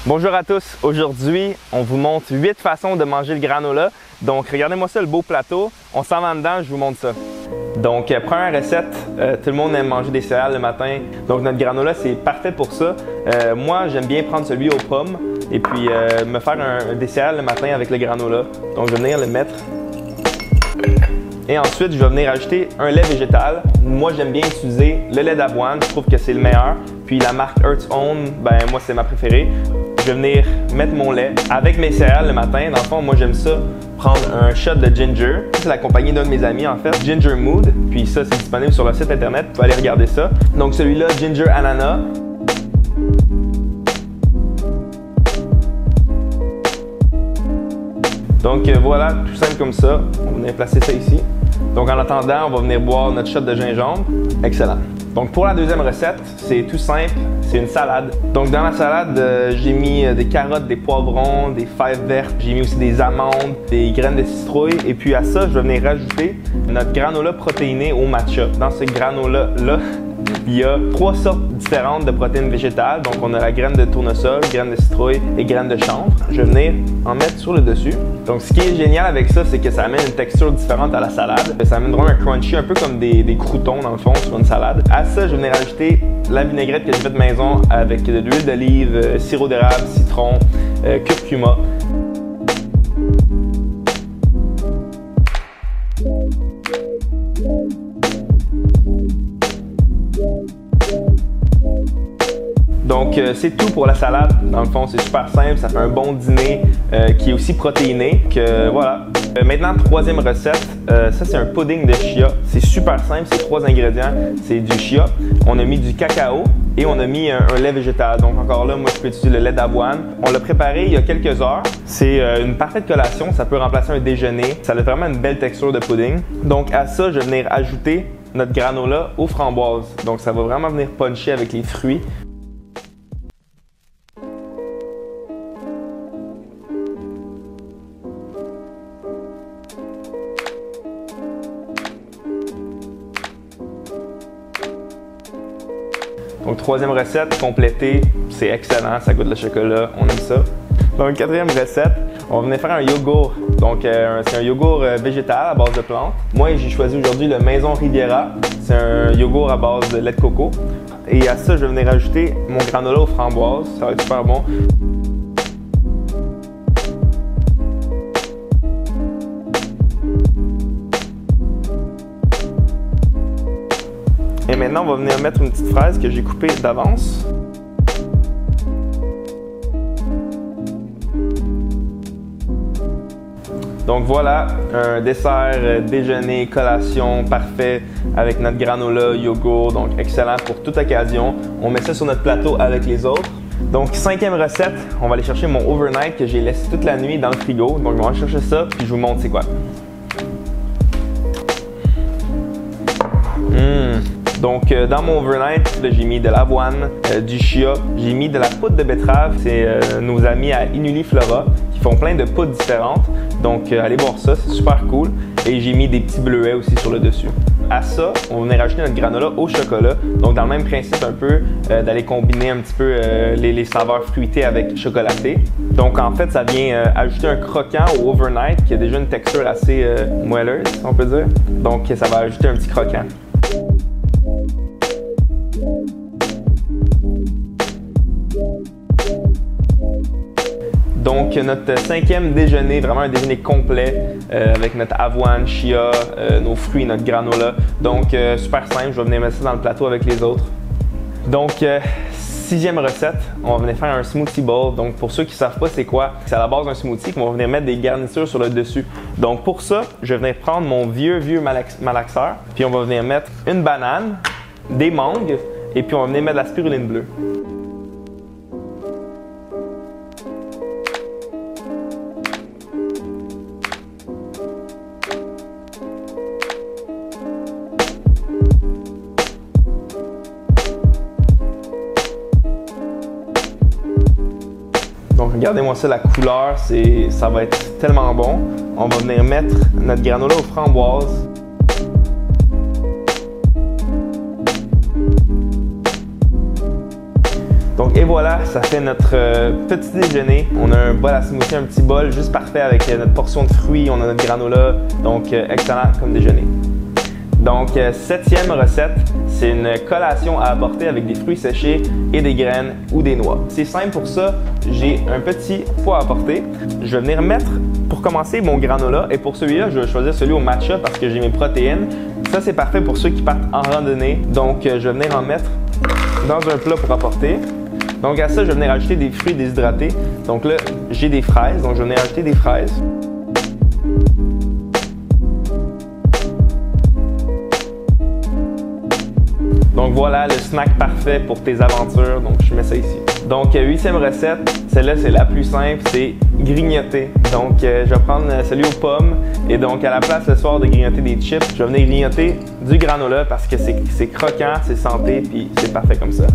Bonjour à tous, aujourd'hui on vous montre 8 façons de manger le granola. Donc regardez-moi ça, le beau plateau, on s'en va dedans, je vous montre ça. Donc première recette, tout le monde aime manger des céréales le matin, donc notre granola c'est parfait pour ça. Moi j'aime bien prendre celui aux pommes et puis me faire des céréales le matin avec le granola. Donc je vais venir le mettre. Et ensuite, je vais venir ajouter un lait végétal. Moi, j'aime bien utiliser le lait d'avoine. Je trouve que c'est le meilleur. Puis la marque Earth's Own, ben moi, c'est ma préférée. Je vais venir mettre mon lait avec mes céréales le matin. Dans le fond, moi, j'aime ça prendre un shot de ginger. C'est la compagnie d'un de mes amis, en fait, Ginger Mood. Puis ça, c'est disponible sur le site internet. Vous pouvez aller regarder ça. Donc celui-là, Ginger Ananas. Donc voilà, tout simple comme ça. On va venir placer ça ici. Donc en attendant, on va venir boire notre shot de gingembre. Excellent. Donc pour la deuxième recette, c'est tout simple, c'est une salade. Donc dans la salade, j'ai mis des carottes, des poivrons, des fèves vertes. J'ai mis aussi des amandes, des graines de citrouille. Et puis à ça, je vais venir rajouter notre granola protéiné au matcha. Dans ce granola-là, il y a 3 sortes différentes de protéines végétales. Donc, on a la graine de tournesol, graine de citrouille et graine de chanvre. Je vais venir en mettre sur le dessus. Donc, ce qui est génial avec ça, c'est que ça amène une texture différente à la salade. Ça amène vraiment un crunchy, un peu comme des croûtons dans le fond sur une salade. À ça, je vais venir ajouter la vinaigrette que j'ai faite maison avec de l'huile d'olive, sirop d'érable, citron, curcuma. Donc c'est tout pour la salade. Dans le fond, c'est super simple, ça fait un bon dîner qui est aussi protéiné. Voilà. Maintenant, troisième recette, ça c'est un pudding de chia. C'est super simple, c'est 3 ingrédients. C'est du chia, on a mis du cacao et on a mis un lait végétal. Donc encore là, moi je peux utiliser le lait d'avoine. On l'a préparé il y a quelques heures. C'est une parfaite collation, ça peut remplacer un déjeuner. Ça a vraiment une belle texture de pudding. Donc à ça, je vais venir ajouter notre granola aux framboises. Donc ça va vraiment venir puncher avec les fruits. Donc, troisième recette, complétée, c'est excellent, ça goûte le chocolat, on aime ça. Donc, quatrième recette, on va venir faire un yogourt. Donc, c'est un yogourt végétal à base de plantes. Moi, j'ai choisi aujourd'hui le Maison Riviera. C'est un yogourt à base de lait de coco. Et à ça, je vais venir ajouter mon granola aux framboises, ça va être super bon. Et maintenant, on va venir mettre une petite fraise que j'ai coupée d'avance. Donc voilà, un dessert, déjeuner, collation parfait avec notre granola, yogourt, donc excellent pour toute occasion. On met ça sur notre plateau avec les autres. Donc, cinquième recette, on va aller chercher mon overnight que j'ai laissé toute la nuit dans le frigo. Donc, on va chercher ça, puis je vous montre c'est quoi. Donc, dans mon overnight, j'ai mis de l'avoine, du chia, j'ai mis de la poudre de betterave. C'est nos amis à Inuliflora qui font plein de poudres différentes. Donc, allez voir ça, c'est super cool. Et j'ai mis des petits bleuets aussi sur le dessus. À ça, on va venir rajouter notre granola au chocolat. Donc, dans le même principe un peu, d'aller combiner un petit peu les saveurs fruitées avec chocolaté. Donc, en fait, ça vient ajouter un croquant au overnight qui a déjà une texture assez moelleuse, on peut dire. Donc, ça va ajouter un petit croquant. Donc, notre cinquième déjeuner, vraiment un déjeuner complet avec notre avoine, chia, nos fruits, notre granola. Donc, super simple, je vais venir mettre ça dans le plateau avec les autres. Donc, sixième recette, on va venir faire un smoothie bowl. Donc, pour ceux qui ne savent pas c'est quoi, c'est à la base d'un smoothie qu'on va venir mettre des garnitures sur le dessus. Donc, pour ça, je vais venir prendre mon vieux malaxeur, puis on va venir mettre une banane, des mangues, et puis on va venir mettre de la spiruline bleue. Donc regardez-moi ça, la couleur, ça va être tellement bon. On va venir mettre notre granola aux framboises. Donc Et voilà, ça fait notre petit déjeuner. On a un bol à smoothie, un petit bol juste parfait avec notre portion de fruits, on a notre granola, donc excellent comme déjeuner. Donc, 7e recette, c'est une collation à apporter avec des fruits séchés et des graines ou des noix. C'est simple pour ça, j'ai un petit pot à apporter. Je vais venir mettre, pour commencer, mon granola et pour celui-là, je vais choisir celui au matcha parce que j'ai mes protéines. Ça, c'est parfait pour ceux qui partent en randonnée. Donc, je vais venir en mettre dans un plat pour apporter. Donc, à ça, je vais venir ajouter des fruits déshydratés. Donc là, j'ai des fraises, donc je vais venir ajouter des fraises. Donc voilà le snack parfait pour tes aventures, donc je mets ça ici. Donc 8e recette, celle-là c'est la plus simple, c'est grignoter. Donc je vais prendre celui aux pommes et donc à la place ce soir de grignoter des chips, je vais venir grignoter du granola parce que c'est croquant, c'est santé puis c'est parfait comme ça.